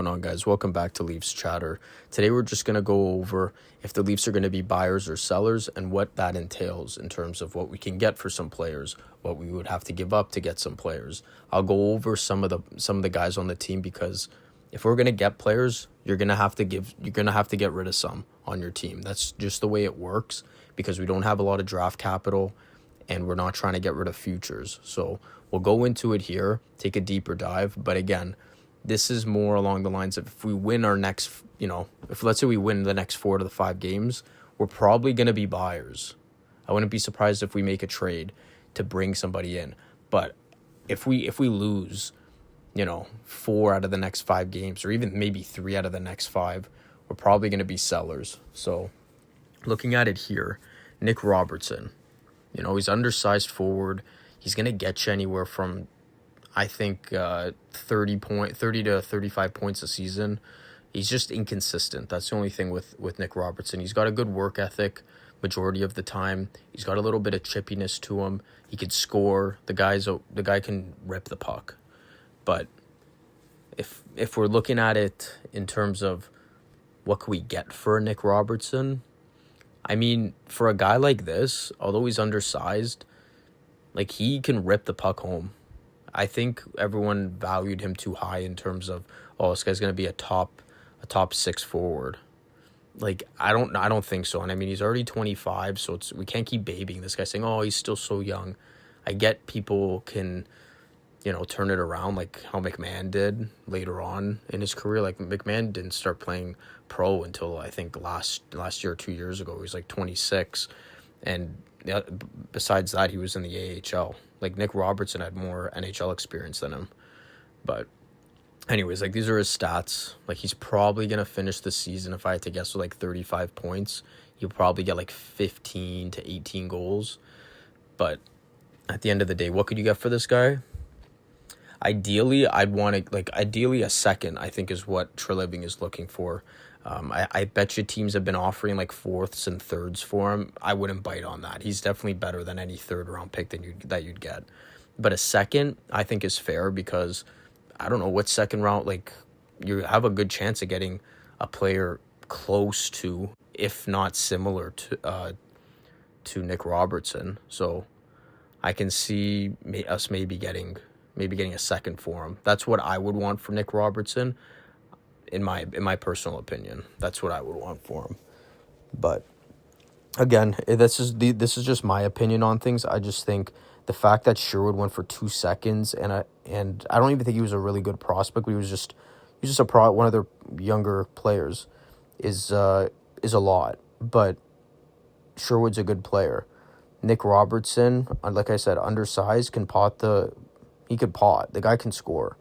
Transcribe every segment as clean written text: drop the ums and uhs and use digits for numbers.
going on, guys? Welcome back to Leafs Chatter. Today we're just going to go over if the Leafs are going to be buyers or sellers and what that entails in terms of what we can get for some players, what we would have to give up to get some players. I'll go over some of the guys on the team because if we're going to get players, you're going to have to get rid of some on your team. That's just the way it works because we don't have a lot of draft capital and we're not trying to get rid of futures. So we'll go into it here, take a deeper dive, but again, this is more along the lines of if we win our next, if let's say we win the next 4 to 5 games, we're probably going to be buyers. I wouldn't be surprised if we make a trade to bring somebody in. But if we lose, 4 out of the next 5 games, or even maybe 3 out of the next 5, we're probably going to be sellers. So looking at it here, Nick Robertson, he's undersized forward. He's going to get you anywhere from, I think, 30 to 35 points a season. He's just inconsistent. That's the only thing with Nick Robertson. He's got a good work ethic majority of the time. He's got a little bit of chippiness to him. He could score. The guy can rip the puck. But if we're looking at it in terms of what can we get for Nick Robertson, I mean, for a guy like this, although he's undersized, he can rip the puck home. I think everyone valued him too high in terms of, this guy's going to be a top 6 forward. I don't think so. And I mean, he's already 25, so we can't keep babying this guy saying, he's still so young. I get people can, turn it around like how McMahon did later on in his career. McMahon didn't start playing pro until I think last year or 2 years ago. He was 26. And besides that, he was in the AHL. Nick Robertson had more NHL experience than him. But anyways, these are his stats. He's probably going to finish the season, if I had to guess, with 35 points. He'll probably get 15 to 18 goals. But at the end of the day, what could you get for this guy? Ideally, I'd want to, ideally a second, I think, is what Treliving is looking for. I bet you teams have been offering 4ths and 3rds for him. I wouldn't bite on that. He's definitely better than any 3rd-round pick that you'd get. But a second, I think, is fair because I don't know what second round, you have a good chance of getting a player close to, if not similar to Nick Robertson. So I can see us maybe getting a second for him. That's what I would want for Nick Robertson. In my personal opinion, that's what I would want for him. But again, this is just my opinion on things. I just think the fact that Sherwood went for 2 seconds, and I don't even think he was a really good prospect, but he was just one of their younger players, is a lot. But Sherwood's a good player. Nick Robertson, like I said, undersized, he could pot. The guy can score.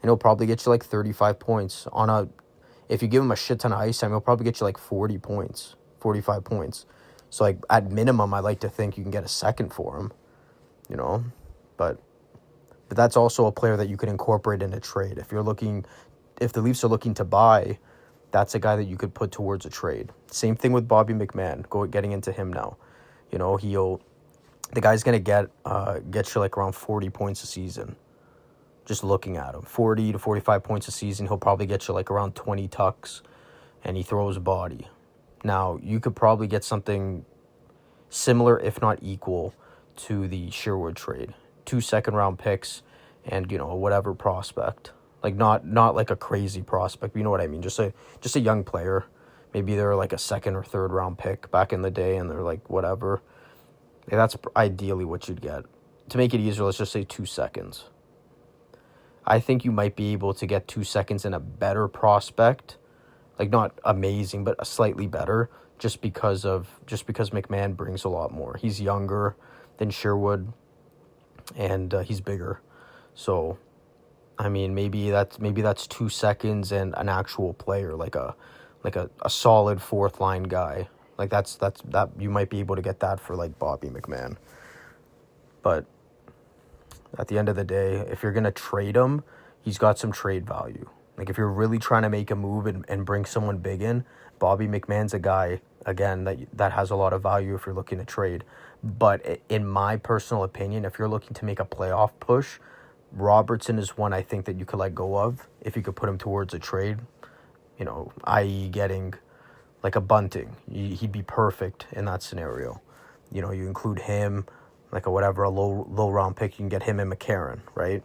And he'll probably get you 35 points if you give him a shit ton of ice time, he'll probably get you 40 points, 45 points. So at minimum, I like to think you can get a second for him, but that's also a player that you could incorporate in a trade. If the Leafs are looking to buy, that's a guy that you could put towards a trade. Same thing with Bobby McMahon, getting into him now. The guy's going to get you around 40 points a season. Just looking at him, 40 to 45 points a season, he'll probably get you around 20 tucks, and he throws a body. Now, you could probably get something similar, if not equal, to the Sherwood trade. 2 second-round picks and, whatever prospect. Not a crazy prospect, but you know what I mean? Just a young player. Maybe they're a 2nd or 3rd round pick back in the day, and they're whatever. That's ideally what you'd get. To make it easier, let's just say 2 seconds. I think you might be able to get 2 seconds in a better prospect, not amazing, but a slightly better, just because McMahon brings a lot more. He's younger than Sherwood, and he's bigger. So, I mean, maybe that's 2 seconds and an actual player, a solid 4th line guy. That you might be able to get that for Bobby McMahon, but. At the end of the day, if you're going to trade him, he's got some trade value. If you're really trying to make a move and bring someone big in, Bobby McMahon's a guy, again, that has a lot of value if you're looking to trade. But in my personal opinion, if you're looking to make a playoff push, Robertson is one I think that you could let go of if you could put him towards a trade, i.e. getting like a Bunting. He'd be perfect in that scenario. You include him, like a low round pick, you can get him and McCarron, right?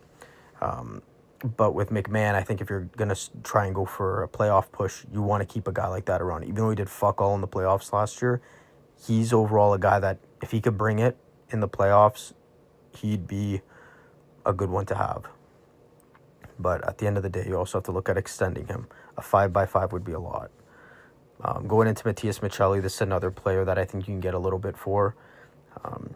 But with McMahon, I think if you're going to try and go for a playoff push, you want to keep a guy like that around. Even though he did fuck all in the playoffs last year, he's overall a guy that if he could bring it in the playoffs, he'd be a good one to have. But at the end of the day, you also have to look at extending him. A 5x5 would be a lot. Going into Matias Maccelli, this is another player that I think you can get a little bit for.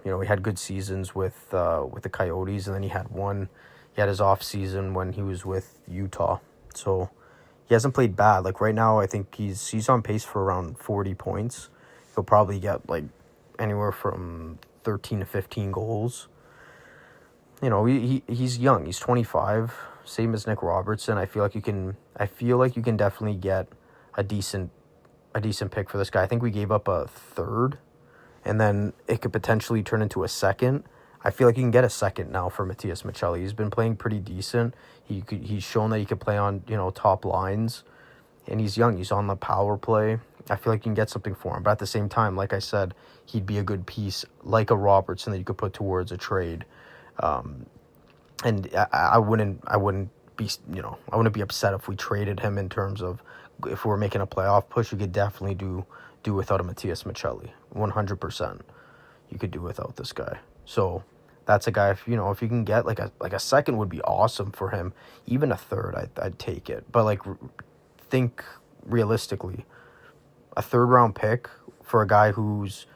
He had good seasons with the Coyotes, and then he had his off season when he was with Utah. So he hasn't played bad. Like right now, I think he's on pace for around 40 points. He'll probably get like anywhere from 13 to 15 goals. He's young. He's 25, same as Nick Robertson. I feel like you can definitely get a decent pick for this guy. I think we gave up a third, and then it could potentially turn into a second. I feel like you can get a second now for Matias Maccelli. He's been playing pretty decent. He's shown that he could play on top lines, and he's young. He's on the power play. I feel like you can get something for him. But at the same time, like I said, he'd be a good piece, like a Robertson, that you could put towards a trade. And I wouldn't be upset if we traded him in terms of if we're making a playoff push. You could definitely do without a Matias Maccelli. 100%. You could do without this guy. So that's a guy, if you can get like a second would be awesome for him. Even a third, I'd take it. But think realistically, a third round pick for a guy who's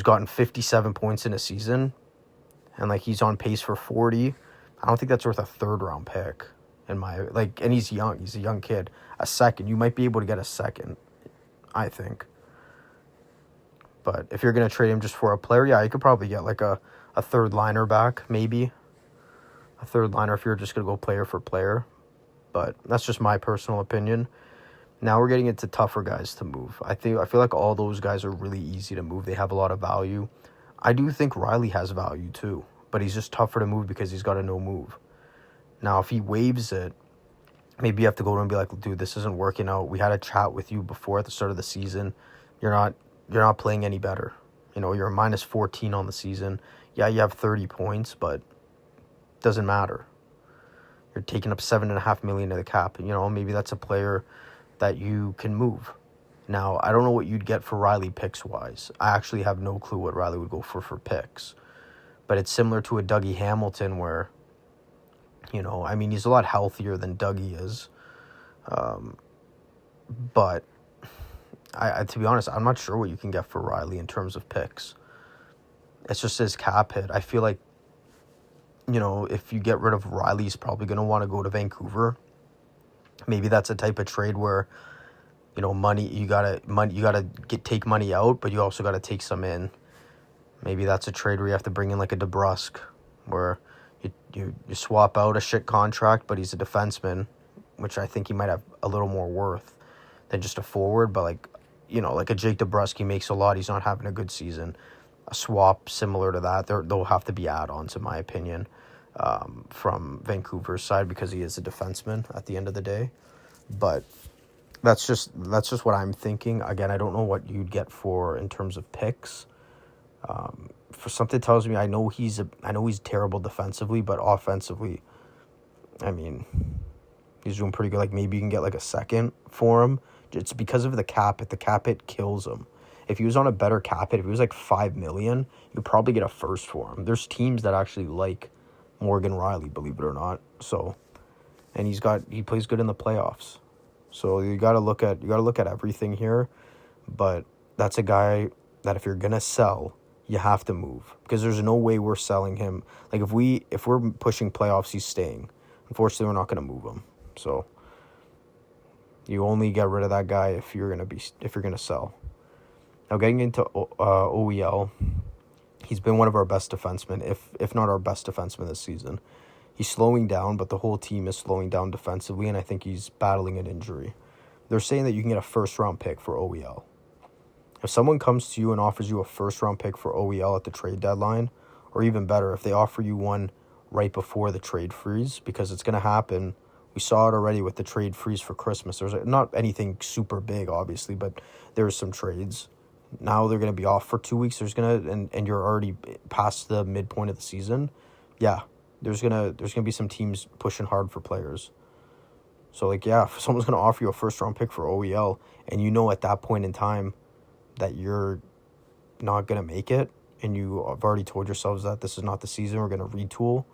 gotten 57 points in a season, and he's on pace for 40. I don't think that's worth a third round pick and he's young. He's a young kid. A second, you might be able to get a second, I think. But if you're going to trade him just for a player, yeah, you could probably get a third liner back, maybe. A third liner if you're just going to go player for player. But that's just my personal opinion. Now we're getting into tougher guys to move. I feel like all those guys are really easy to move. They have a lot of value. I do think Riley has value too, but he's just tougher to move because he's got a no move. Now, if he waives it, maybe you have to go to him and be like, dude, this isn't working out. We had a chat with you before at the start of the season. You're not playing any better. You're a minus 14 on the season. Yeah, you have 30 points, but it doesn't matter. You're taking up $7.5 million to the cap. Maybe that's a player that you can move. Now, I don't know what you'd get for Riley picks-wise. I actually have no clue what Riley would go for picks. But it's similar to a Dougie Hamilton where, he's a lot healthier than Dougie is. But I to be honest, I'm not sure what you can get for Riley in terms of picks. It's just his cap hit. I feel like, if you get rid of Riley, he's probably going to want to go to Vancouver. Maybe that's a type of trade where, money you gotta take money out, but you also gotta take some in. Maybe that's a trade where you have to bring in like a DeBrusk, where you swap out a shit contract, but he's a defenseman, which I think he might have a little more worth than just a forward. But like a Jake DeBrusk, he makes a lot. He's not having a good season. A swap similar to that, they'll have to be add-ons in my opinion, from Vancouver's side because he is a defenseman at the end of the day. But that's just what I'm thinking. Again, I don't know what you'd get for in terms of picks. For something tells me I know he's terrible defensively, but offensively, he's doing pretty good. Like maybe you can get like a second for him. It's because of the cap hit. The cap hit kills him. If he was on a better cap hit, if he was like $5 million, you'd probably get a first for him. There's teams that actually like Morgan Riley, believe it or not. So, and he plays good in the playoffs. So you gotta look at everything here. But that's a guy that if you're gonna sell, you have to move because there's no way we're selling him. Like if we're pushing playoffs, he's staying. Unfortunately, we're not gonna move him. So you only get rid of that guy if you're gonna sell. Now getting into OEL, he's been one of our best defensemen, if not our best defenseman this season. He's slowing down, but the whole team is slowing down defensively, and I think he's battling an injury. They're saying that you can get a first-round pick for OEL. If someone comes to you and offers you a first-round pick for OEL at the trade deadline, or even better, if they offer you one right before the trade freeze, because it's going to happen. We saw it already with the trade freeze for Christmas. There's not anything super big, obviously, but there's some trades. Now they're going to be off for 2 weeks. And you're already past the midpoint of the season. Yeah, there's gonna be some teams pushing hard for players. So, like, yeah, if someone's going to offer you a first-round pick for OEL, and you know at that point in time that you're not going to make it, and you have already told yourselves that this is not the season, we're going to retool,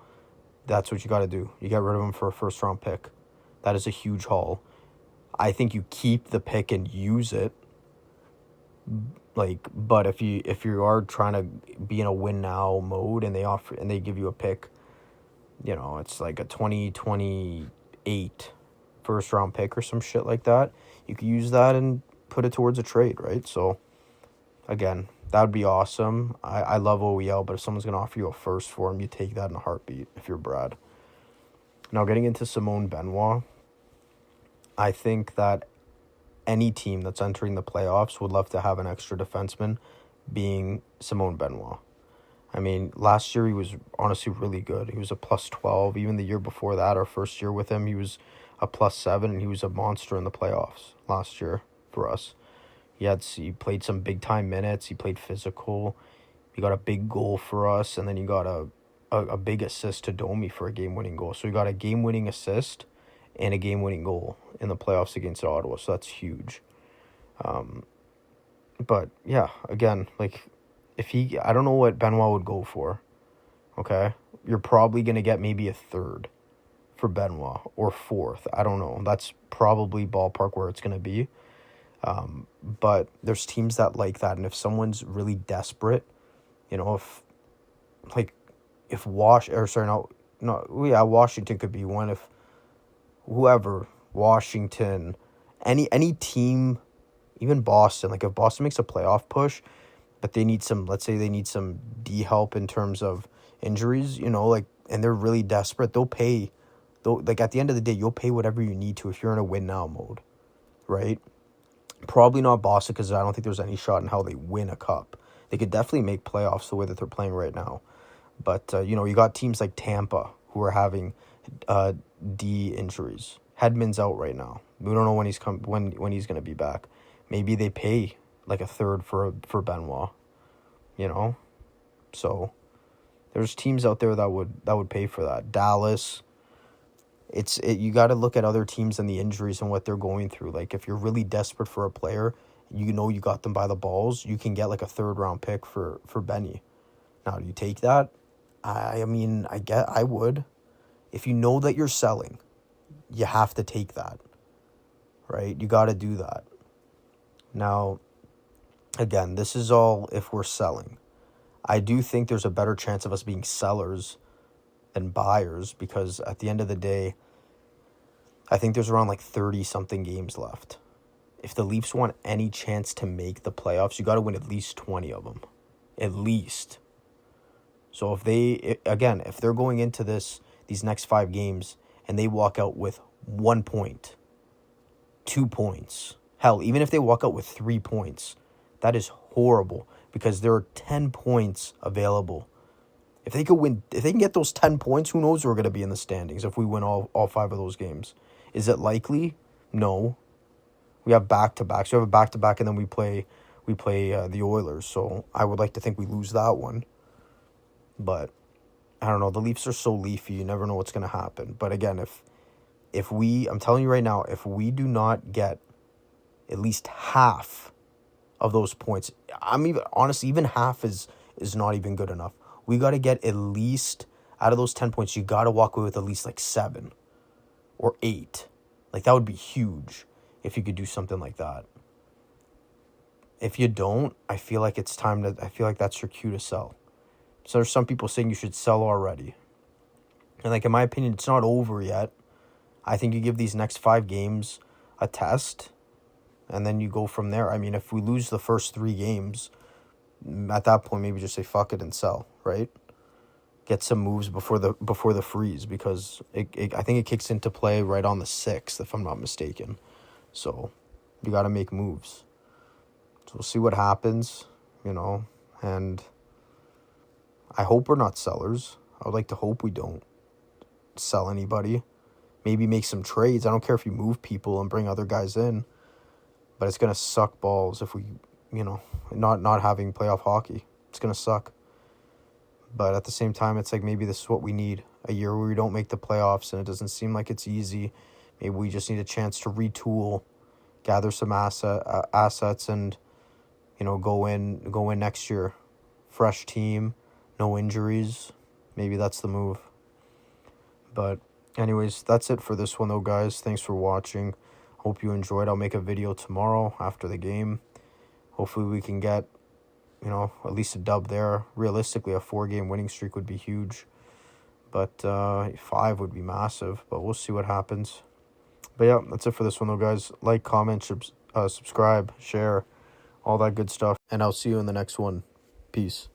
that's what you got to do. You get rid of him for a first-round pick. That is a huge haul. I think you keep the pick and use it. Like, but if you are trying to be in a win now mode and they give you a pick, you know, it's like a 2028 first round pick or some shit like that, you could use that and put it towards a trade, right? So again, that would be awesome. I love OEL, but if someone's going to offer you a first for him, you take that in a heartbeat if you're Brad. Now, getting into Simone Benoit, I think that any team that's entering the playoffs would love to have an extra defenseman, being Simone Benoit. I mean, last year he was honestly really good. He was a +12. Even the year before that, our first year with him, he was a +7, and he was a monster in the playoffs last year for us. He played some big-time minutes. He played physical. He got a big goal for us, and then he got a big assist to Domi for a game-winning goal. So he got a game-winning assist and a game-winning goal in the playoffs against Ottawa. So that's huge. But, yeah, again, like, I don't know what Benoit would go for, okay? You're probably going to get maybe a third for Benoit, or fourth. I don't know. That's probably ballpark where it's going to be. But there's teams that like that, and if someone's really desperate, you know, Washington could be one. If whoever, Washington, any team, even Boston, like if Boston makes a playoff push, but let's say they need some D help in terms of injuries, you know, like, and they're really desperate, they'll pay. Like, at the end of the day, you'll pay whatever you need to if you're in a win now mode, right? Probably not Boston, because I don't think there's any shot in how they win a cup. They could definitely make playoffs the way that they're playing right now. But, you know, you got teams like Tampa who are having D injuries. Hedman's out right now. We don't know when he's going to be back. Maybe they pay like a third for Benoit, you know? So there's teams out there that would pay for that. Dallas. You got to look at other teams and the injuries and what they're going through. Like, if you're really desperate for a player, you know you got them by the balls, you can get like a third-round pick for Benny. Now, do you take that? I mean, I would. If you know that you're selling, you have to take that, right? You got to do that. Now, again, this is all if we're selling. I do think there's a better chance of us being sellers than buyers, because at the end of the day, I think there's around like 30-something games left. If the Leafs want any chance to make the playoffs, you got to win at least 20 of them. At least. So if they're going into these next 5 games and they walk out with 1 point, 2 points, hell, even if they walk out with 3 points, that is horrible, because there are 10 points available. If they can get those 10 points, who knows where we're going to be in the standings if we win all 5 of those games. Is it likely? No. We have back-to-backs. We have a back-to-back, and then we play the Oilers. So I would like to think we lose that one. But I don't know. The Leafs are so leafy. You never know what's going to happen. But again, I'm telling you right now, if we do not get at least half of those points, even half is not even good enough. We got to get at least, out of those 10 points, you got to walk away with at least like 7 or 8. Like, that would be huge if you could do something like that. If you don't, I feel like that's your cue to sell. So there's some people saying you should sell already. And, like, in my opinion, it's not over yet. I think you give these next 5 games a test, and then you go from there. I mean, if we lose the first 3 games, at that point, maybe just say fuck it and sell, right? Get some moves before the freeze, because I think it kicks into play right on the 6th, if I'm not mistaken. So you got to make moves. So we'll see what happens, you know, and I hope we're not sellers. I would like to hope we don't. sell anybody. Maybe make some trades. I don't care if you move people and bring other guys in, but it's going to suck balls if we, not having playoff hockey. It's going to suck. But at the same time, it's like maybe this is what we need. A year where we don't make the playoffs and it doesn't seem like it's easy. Maybe we just need a chance to retool, gather some assets and, go in next year. Fresh team, no injuries. Maybe that's the move. But anyways, that's it for this one though, guys. Thanks for watching. Hope you enjoyed. I'll make a video tomorrow after the game. Hopefully we can get, at least a dub there. Realistically, a 4-game winning streak would be huge. But 5 would be massive. But we'll see what happens. But yeah, that's it for this one though, guys. Like, comment, subscribe, share, all that good stuff. And I'll see you in the next one. Peace.